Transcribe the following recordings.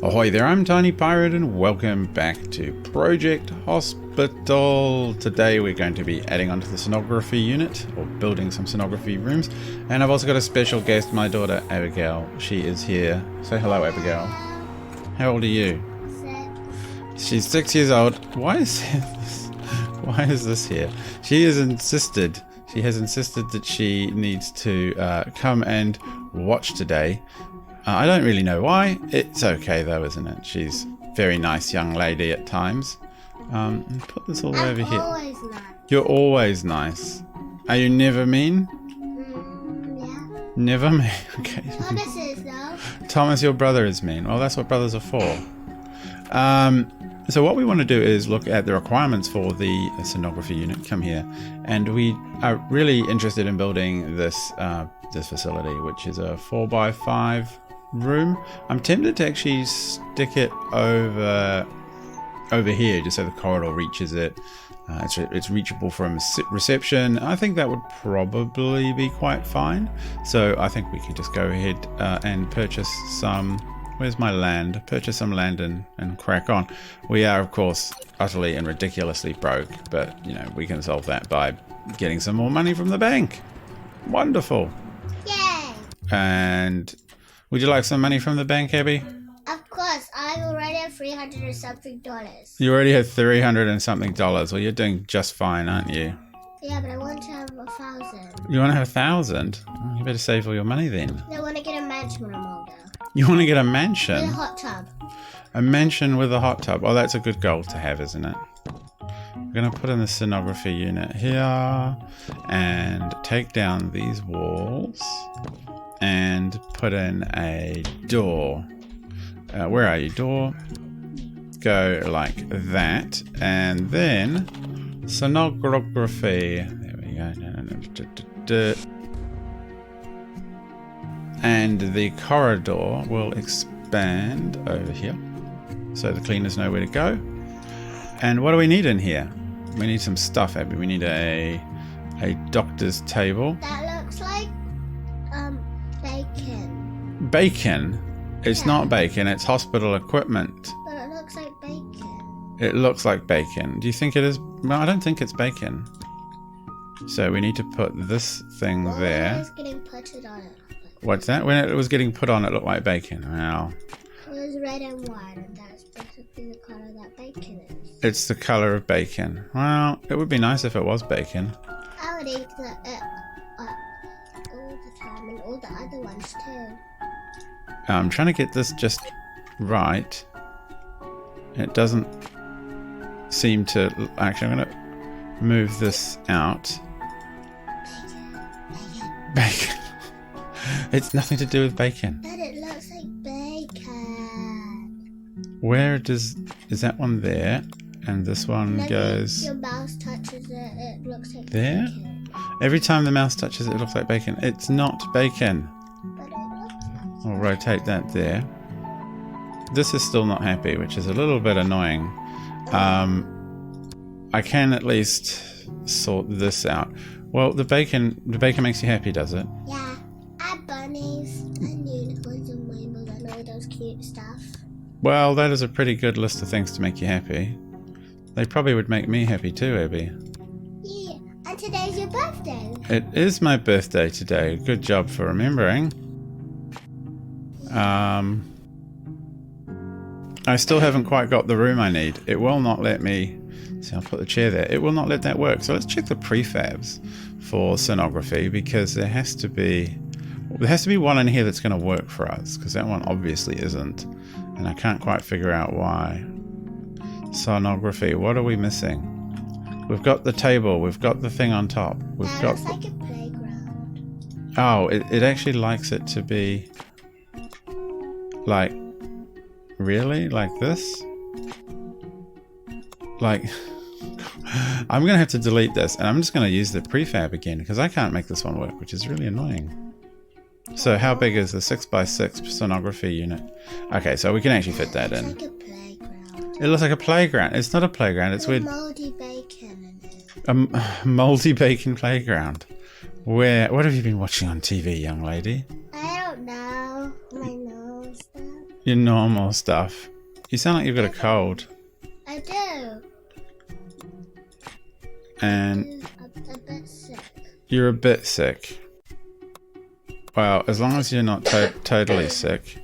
Ahoy there, I'm TinyPirate and welcome back to Project Hospital. Today we're going to be adding onto the sonography unit, or building some sonography rooms. And I've also got a special guest, my daughter Abigail. She is here. Say hello, Abigail. How old are you? 6. She's 6 years old. Why is this here? She has insisted that she needs to come and watch today. I don't really know why. It's okay though, isn't it? She's a very nice young lady at times. Put this all over here. Always nice. You're always nice. Are you never mean? Yeah. Never mean. Okay. Thomas is though. Thomas, your brother is mean. Well, that's what brothers are for. So what we want to do is look at the requirements for the sonography unit. Come here. And we are really interested in building this facility, which is a 4x5 room. I'm tempted to actually stick it over here just so the corridor reaches it. It's reachable from reception. I think that would probably be quite fine. So I think we could just go ahead and purchase some. Where's my land? Purchase some land and crack on. We are, of course, utterly and ridiculously broke, but you know, we can solve that by getting some more money from the bank. Wonderful. Yay! And would you like some money from the bank, Abby? Of course, I already have $300 and something. You already have $300 and something. Well, you're doing just fine, aren't you? Yeah, but I want to have 1,000. You want to have 1,000? Oh, you better save all your money then. I want to get a mansion when I'm older. You want to get a mansion? With a hot tub. A mansion with a hot tub. Oh, that's a good goal to have, isn't it? We're going to put in the sonography unit here and take down these walls and put in a door. Where are you? Door. Go like that. And then sonography. There we go. And the corridor will expand over here so the cleaners know where to go. And what do we need in here? We need some stuff, Abby. We need a doctor's table. That looks like bacon. Bacon? It's not bacon, it's hospital equipment. But it looks like bacon. It looks like bacon. Do you think it is? No, I don't think it's bacon. So we need to put this thing there. It's getting put on it. What's that? When it was getting put on, it looked like bacon. Wow. It was red and white, and that's basically the color that bacon is. It's the color of bacon. Well, it would be nice if it was bacon. I would eat it all the time, and all the other ones too. I'm trying to get this just right. It doesn't seem to... Actually, I'm going to move this out. Bacon. It's nothing to do with bacon. But it looks like bacon. Where does... Is that one there? And this one goes... Your mouse touches it, it looks like there? bacon. Every time the mouse touches it, it looks like bacon. It's not bacon. But it looks like I'll rotate that there. This is still not happy, which is a little bit annoying. I can at least sort this out. Well, the bacon makes you happy, does it? Yeah, and bunnies, and unicorns, and rainbows, and all those cute stuff. Well, that is a pretty good list of things to make you happy. They probably would make me happy too, Abby. Yeah, and today's your birthday. It is my birthday today. Good job for remembering. I still haven't quite got the room I need. It will not let me... See, I'll put the chair there. It will not let that work. So let's check the prefabs for sonography, because there has to be one in here that's going to work for us, because that one obviously isn't. And I can't quite figure out why. Sonography, what are we missing? We've got the table, we've got the thing on top. That looks like a playground. Oh, it actually likes it to be like, really? Like this? Like, I'm going to have to delete this, and I'm just going to use the prefab again, because I can't make this one work, which is really annoying. So how big is the 6x6 sonography unit? Okay, so we can actually fit that in. It's like a playground. It looks like a playground. It's not a playground, it's weird. Moldy bacon in it. A moldy bacon playground. What have you been watching on TV, young lady? I don't know. My nose. Your normal stuff. You sound like you've got a cold. I do. And I'm a bit sick. you're a bit sick. Well, as long as you're not totally sick.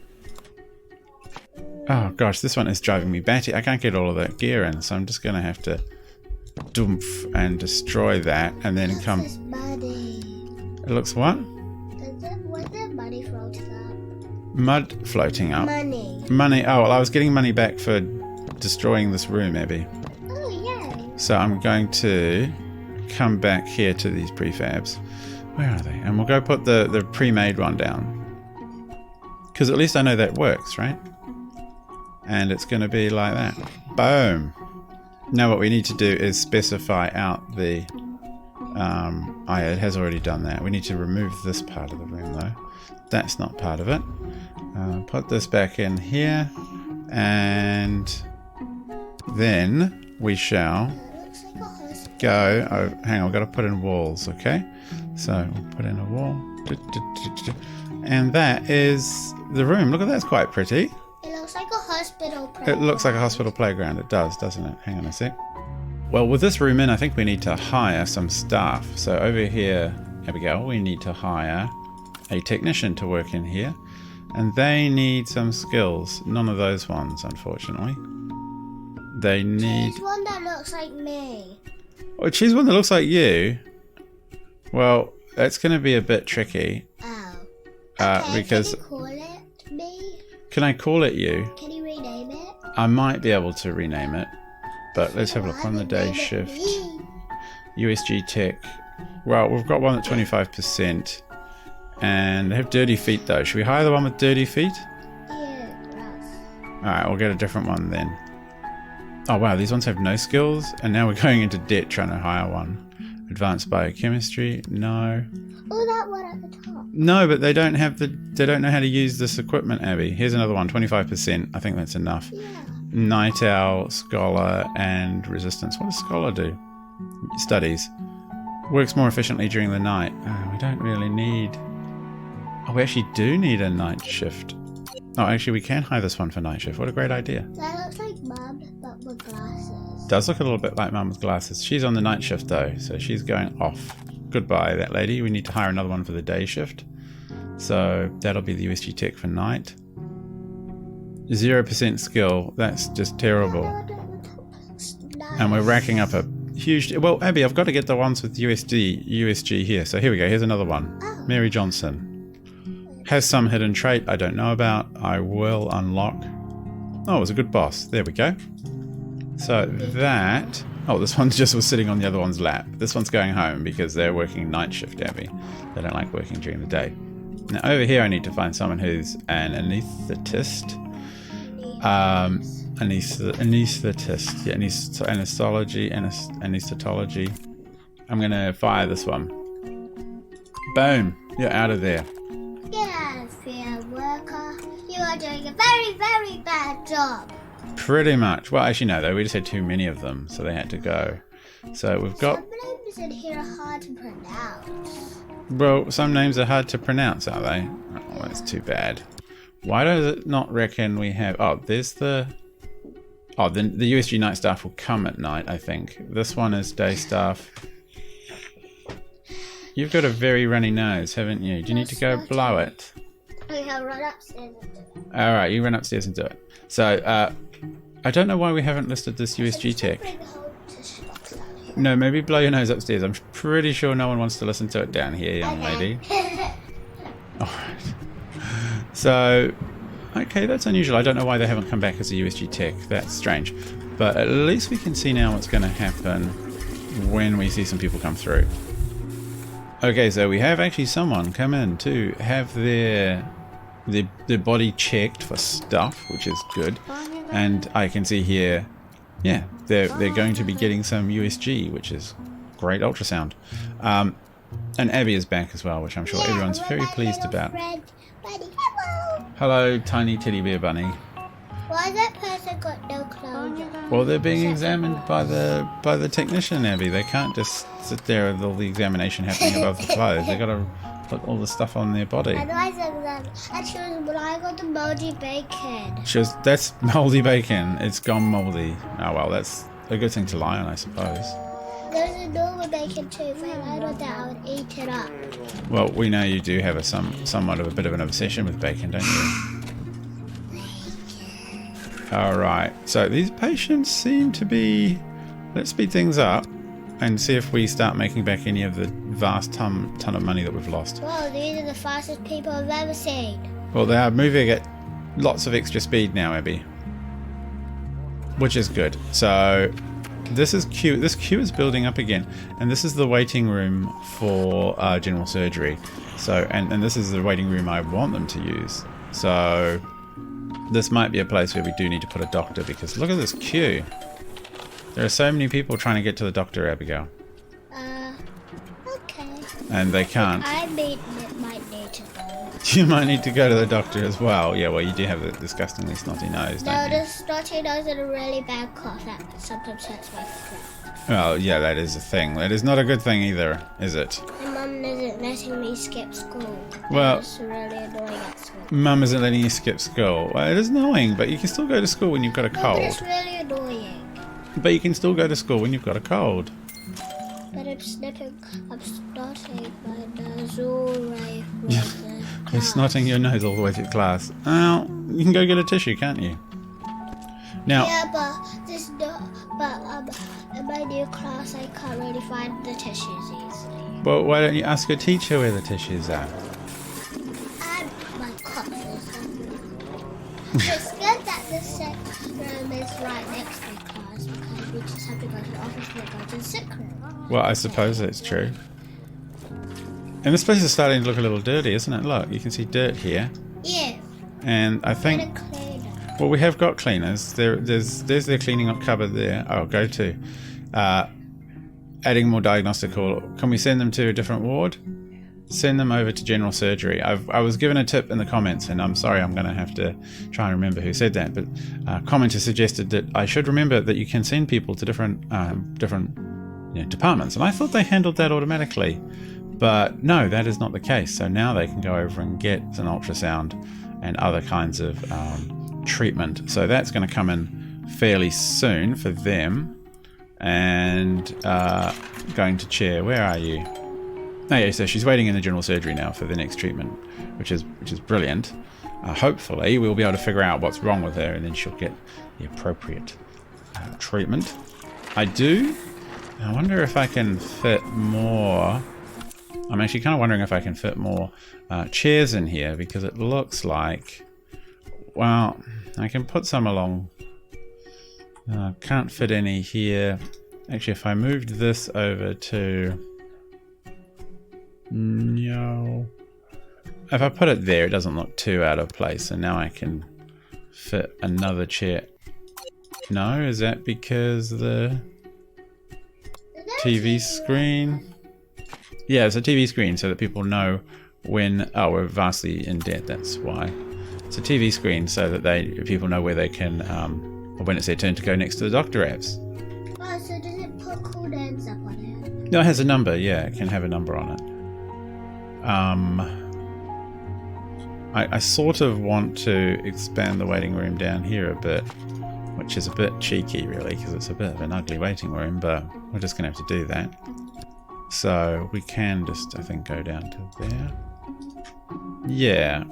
Oh gosh, this one is driving me batty. I can't get all of that gear in, so I'm just going to have to doomph and destroy that and then come... It's muddy. It looks what? What's the money floating up? Mud floating up. Money. Money. Oh, well, I was getting money back for destroying this room, Abby. Oh, yay. So I'm going to come back here to these prefabs. Where are they? And we'll go put the pre-made one down. Because at least I know that works, right? And it's going to be like that. Boom. Now what we need to do is specify out the... it has already done that. We need to remove this part of the room though. That's not part of it. Put this back in here. And then we shall go... Oh, hang on, we've got to put in walls, okay? So we'll put in a wall. And that is the room. Look at that, it's quite pretty. It looks like a hospital playground. It looks like a hospital playground. It does, doesn't it? Hang on a sec. Well, with this room in, I think we need to hire some staff. So over here, Abigail, we need to hire a technician to work in here. And they need some skills. None of those ones, unfortunately. They need... Choose one that looks like me. Oh, choose one that looks like you? Well, that's going to be a bit tricky. Oh. Okay, because... Can you call it me? Can I call it you? Can you rename it? I might be able to rename it. But let's have a look on the day shift. USG Tech. Well, we've got one at 25%. And they have dirty feet though. Should we hire the one with dirty feet? Yeah, gross. Alright, we'll get a different one then. Oh wow, these ones have no skills. And now we're going into debt trying to hire one. Advanced biochemistry, no. Oh, that one at the top. No, but they don't have they don't know how to use this equipment, Abby. Here's another one, 25%. I think that's enough. Yeah. Night Owl, Scholar, and Resistance. What does Scholar do? Studies. Works more efficiently during the night. Oh, we don't really need... Oh, we actually do need a night shift. Oh, actually, we can hire this one for night shift. What a great idea. That looks like Mum, but with glasses. Does look a little bit like Mum with glasses. She's on the night shift, though, so she's going off. Goodbye, that lady. We need to hire another one for the day shift. So that'll be the USG Tech for night. 0% skill. That's just terrible. And we're racking up a huge... Well, Abby, I've got to get the ones with USG here. So here we go. Here's another one. Oh. Mary Johnson. Has some hidden trait I don't know about. I will unlock. Oh, it was a good boss. There we go. So that... Oh, this one just was sitting on the other one's lap. This one's going home because they're working night shift, Abby. They don't like working during the day. Now, over here I need to find someone who's an anesthetist. Anesthetist. Yeah, anesthetology. I'm going to fire this one. Boom. You're out of there. Get out of here, worker. You are doing a very, very bad job. Pretty much. Well, actually, no, though. We just had too many of them, so they had to go. So we've got... Some names in here are hard to pronounce. Well, some names are hard to pronounce, are they? Oh, that's too bad. Why does it not reckon we have... Oh, there's the... Oh, the USG night staff will come at night, I think. This one is day staff. You've got a very runny nose, haven't you? Do you need to go blow it? Okay, I'll run upstairs and do it. Alright, you run upstairs and do it. So, I don't know why we haven't listed this USG Tech. No, maybe blow your nose upstairs. I'm pretty sure no one wants to listen to it down here, young lady. Alright. So, okay, that's unusual. I don't know why they haven't come back as a USG Tech. That's strange. But at least we can see now what's going to happen when we see some people come through. Okay, so we have actually someone come in to have their body checked for stuff, which is good. And I can see here, yeah, they're going to be getting some USG, which is great ultrasound. And Abby is back as well, which I'm sure everyone's very pleased about. Buddy, hello. Hello, tiny teddy bear bunny. Why that person got no clothes on? Well, they're being examined by the technician, Abby. They can't just sit there with all the examination happening above the clothes. They've got to put all the stuff on their body. And I said that. And she was, but I got the moldy bacon. That's moldy bacon. It's gone moldy. Oh well, that's a good thing to lie on, I suppose. There's a normal bacon too, but I know that I would eat it up. Well, we know you do have somewhat of a bit of an obsession with bacon, don't you? Alright, so these patients seem to be... Let's speed things up and see if we start making back any of the vast ton of money that we've lost. Whoa, these are the fastest people I've ever seen. Well, they are moving at lots of extra speed now, Abby. Which is good. So... This is queue. This queue is building up again, and this is the waiting room for general surgery. So, and this is the waiting room I want them to use. So, this might be a place where we do need to put a doctor, because look at this queue. There are so many people trying to get to the doctor, Abigail. Okay. And they can't. I might need to go. You might need to go to the doctor as well. Yeah, well, you do have the disgustingly snotty nose, don't No, you? the snotty nose and a really bad cough that sometimes hurts my throat. Well, yeah, that is a thing. That is not a good thing either, is it? My mum isn't letting me skip school. Well, It's really annoying at school. Mum isn't letting you skip school. Well, it is annoying, but you can still go to school when you've got a No, cold. but it's really annoying. But you can still go to school when you've got a cold. But I'm snotting my nose all the way through the You're class. snotting your nose all the way through class. Well, you can go get a tissue, can't you? Now, Yeah, but in my new class, I can't really find the tissues easily. well, why don't you ask your teacher where the tissues are? And my cough is It's good that the sick room is right next to the class because we just have to go to the office and go to the sick room. Well, I suppose that's true. And this place is starting to look a little dirty, isn't it? Look, you can see dirt here. Yeah. And I think... And a cleaner. Well, we have got cleaners. There's their cleaning up cupboard there. Oh, go to. Adding more diagnostical. Can we send them to a different ward? Send them over to general surgery. I was given a tip in the comments, and I'm sorry, I'm going to have to try and remember who said that. But commenter suggested that I should remember that you can send people to different departments, and I thought they handled that automatically. But no, that is not the case. So now they can go over and get an ultrasound and other kinds of treatment. So that's going to come in fairly soon for them. And going to chair. Where are you? Oh yeah, so she's waiting in the general surgery now for the next treatment, which is brilliant. Hopefully we'll be able to figure out what's wrong with her, and then she'll get the appropriate treatment. I wonder if I can fit more. I'm actually kind of wondering if I can fit more chairs in here, because it looks like, well, I can put some along. Can't fit any here. Actually, if I moved this over to... No. If I put it there, it doesn't look too out of place. And now I can fit another chair. No, is that because the TV screen? Yeah, it's a TV screen so that people know when... Oh, we're vastly in debt, that's why. It's a TV screen so that people know where they can... or when it's their turn to go next to the doctor apps. Oh, so does it put cool names up on it? No, it has a number, yeah, it can have a number on it. I sort of want to expand the waiting room down here a bit, which is a bit cheeky really, because it's a bit of an ugly waiting room, but we're just going to have to do that. So we can just, I think, go down to there. Yeah.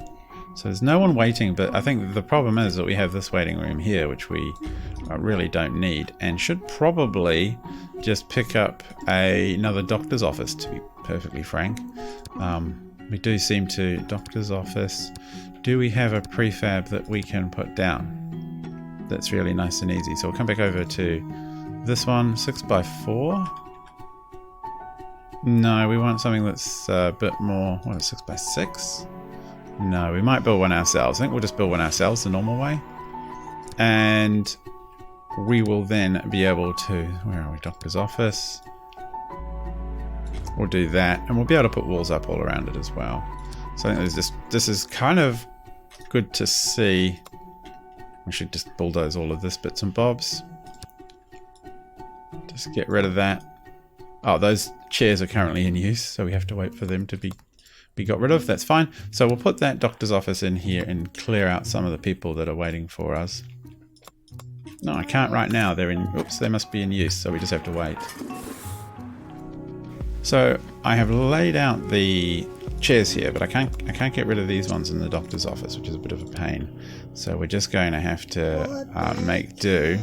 So there's no one waiting, but I think the problem is that we have this waiting room here, which we really don't need, and should probably just pick up another doctor's office, to be perfectly frank. We do seem to... Doctor's office. Do we have a prefab that we can put down? That's really nice and easy. So we'll come back over to this one, 6x4. No, we want something that's a bit more... What, 6x6? No, we might build one ourselves. I think we'll just build one ourselves the normal way. And we will then be able to... Where are we? Doctor's office. We'll do that. And we'll be able to put walls up all around it as well. So I think this is kind of good to see. We should just bulldoze all of this bits and bobs. Just get rid of that. Oh, those chairs are currently in use, so we have to wait for them to be be got rid of. That's fine. So we'll put that doctor's office in here and clear out some of the people that are waiting for us. No, I can't right now. They're in, oops, they must be in use, so we just have to wait. So I have laid out the chairs here, but I can't get rid of these ones in the doctor's office, which is a bit of a pain. So we're just going to have to make do.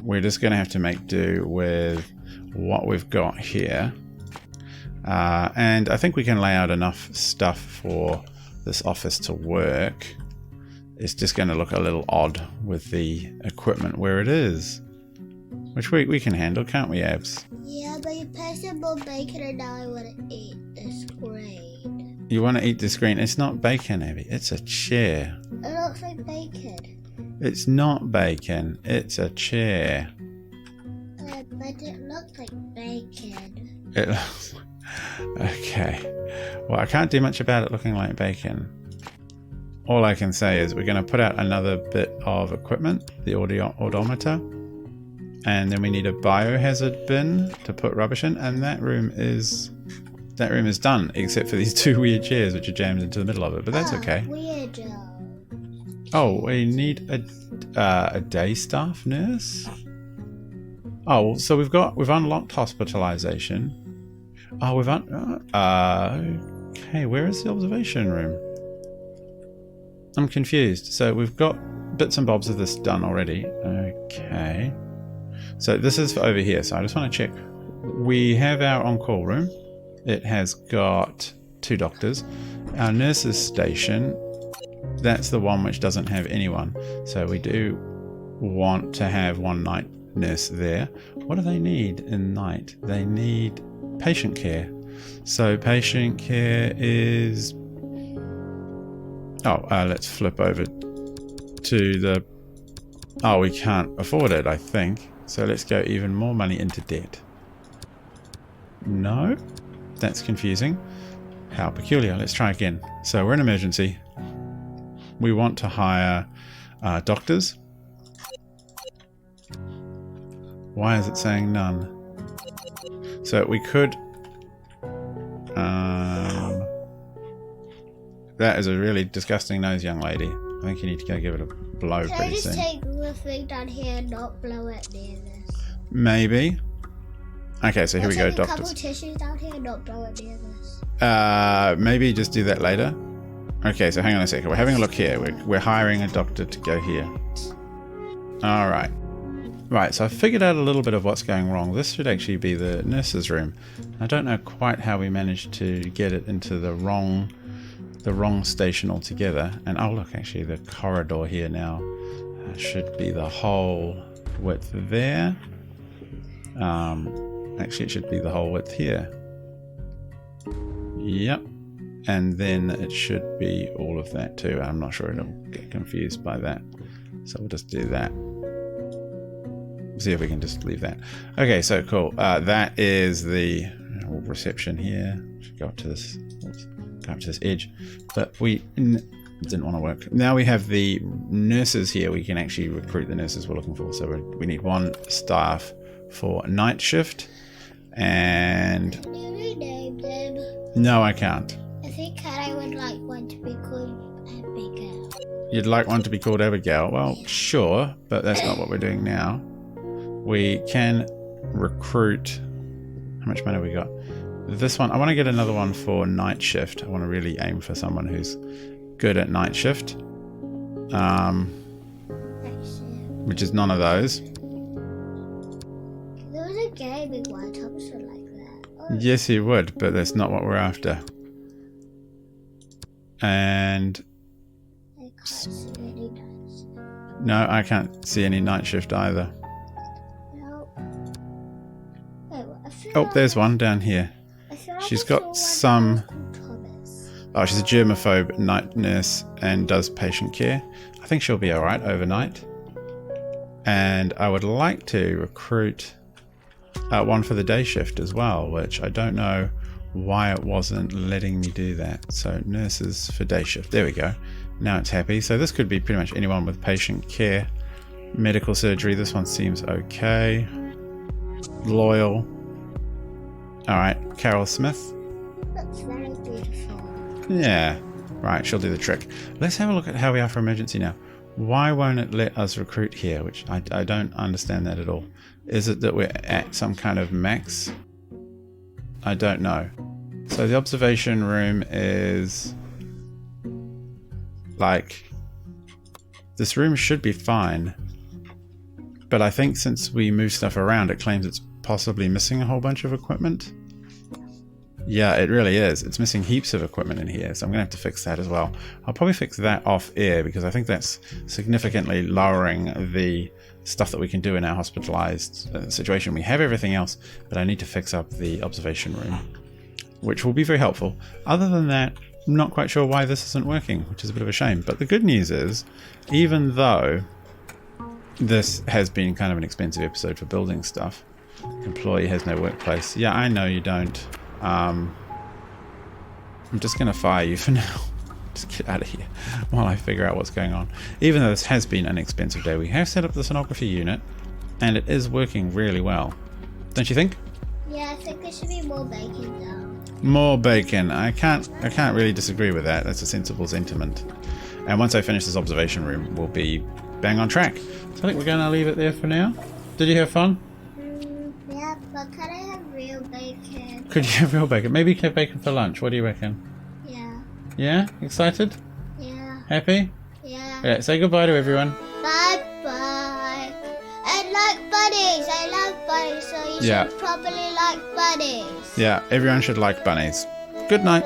We're just going to have to make do with what we've got here. And I think we can lay out enough stuff for this office to work. It's just going to look a little odd with the equipment where it is. Which we can handle, can't we, Abs? Yeah, but you pasted more bacon and now I want to eat this green. You want to eat this green? It's not bacon, Abby. It's a chair. It looks like bacon. It's not bacon. It's a chair. But it looks like bacon. It looks... Okay. Well, I can't do much about it looking like bacon. All I can say is we're going to put out another bit of equipment, the odometer, and then we need a biohazard bin to put rubbish in, and that room is done, except for these two weird chairs which are jammed into the middle of it, but that's okay. Weirdo. Oh, we need a day staff nurse. Oh, so we've unlocked hospitalization. Oh, okay, where is the observation room? I'm confused. So we've got bits and bobs of this done already. Okay. So this is over here. So I just want to check. We have our on-call room. It has got 2 doctors. Our nurses station, that's the one which doesn't have anyone. So we do want to have one night nurse there. What do they need in night? They need patient care. So patient care is... Oh, let's flip over to the... Oh, we can't afford it, I think. So let's go even more money into debt. No? That's confusing. How peculiar. Let's try again. So we're in emergency. We want to hire doctors. Why is it saying none? So we could... that is a really disgusting nose, young lady. I think you need to go give it a blow pretty soon. Can I just take the thing down here and not blow it near this? Maybe. Okay, so here we go, Take a couple doctors. tissues down here and not blow it near this. Maybe just do that later. Okay, so hang on a second. We're having a look here. We're hiring a doctor to go here. All right. Right, so I figured out a little bit of what's going wrong. This should actually be the nurse's room. I don't know quite how we managed to get it into the wrong station altogether. And oh look, actually the corridor here now should be the whole width there. Actually it should be the whole width here. Yep. And then it should be all of that too. I'm not sure it'll get confused by that. So we'll just do that. See if we can just leave that. Okay, so cool. That is the reception here. Should go up to this. Oops, go up to this edge. But we didn't want to work. Now we have the nurses here. We can actually recruit the nurses we're looking for. So we need 1 staff for night shift. And Can you rename them? no, I can't. I think I would like one to be called Abigail. You'd like one to be called Abigail? Well, sure, but that's not what we're doing now. We can recruit... How much money have we got? This one, I want to get another one for night shift. I want to really aim for someone who's good at night shift. Which is none of those. There was a gaming one, Thomas would like that. Oh, Yes, he would, but that's not what we're after. And... I can't see any dice. no, I can't see any night shift either. No. Wait, I feel Oh, like, there's one down here. I feel like She's I got saw one some... called Thomas. Oh, she's a germaphobe night nurse and does patient care. I think she'll be alright overnight. And I would like to recruit one for the day shift as well, which I don't know why it wasn't letting me do that. So nurses for day shift. There we go. Now it's happy. So this could be pretty much anyone with patient care. Medical surgery. This one seems okay. Loyal. Alright, Carol Smith. Looks very beautiful. Yeah. Right, she'll do the trick. Let's have a look at how we are for emergency now. Why won't it let us recruit here? Which I don't understand that at all. Is it that we're at some kind of max? I don't know. So the observation room is... like... this room should be fine. But I think since we move stuff around, it claims it's possibly missing a whole bunch of equipment. Yeah, it really is. It's missing heaps of equipment in here, so I'm going to have to fix that as well. I'll probably fix that off air because I think that's significantly lowering the stuff that we can do in our hospitalized situation. We have everything else, but I need to fix up the observation room, which will be very helpful. Other than that, I'm not quite sure why this isn't working, which is a bit of a shame. But the good news is, even though this has been kind of an expensive episode for building stuff, employee has no workplace. Yeah, I know you don't. I'm just going to fire you for now. Just get out of here while I figure out what's going on. Even though this has been an expensive day, we have set up the sonography unit and it is working really well. Don't you think? Yeah, I think there should be more bacon though. More bacon. I can't really disagree with that. That's a sensible sentiment. And once I finish this observation room, we'll be bang on track. So I think we're going to leave it there for now. Did you have fun? Yeah, but can I have real bacon? Could you have real bacon? Maybe you can have bacon for lunch. What do you reckon? Yeah. Yeah? Excited? Yeah. Happy? Yeah. Yeah, say goodbye to everyone. Bye-bye. And like bunnies. I love bunnies, so you should probably like bunnies. Yeah, everyone should like bunnies. Good night.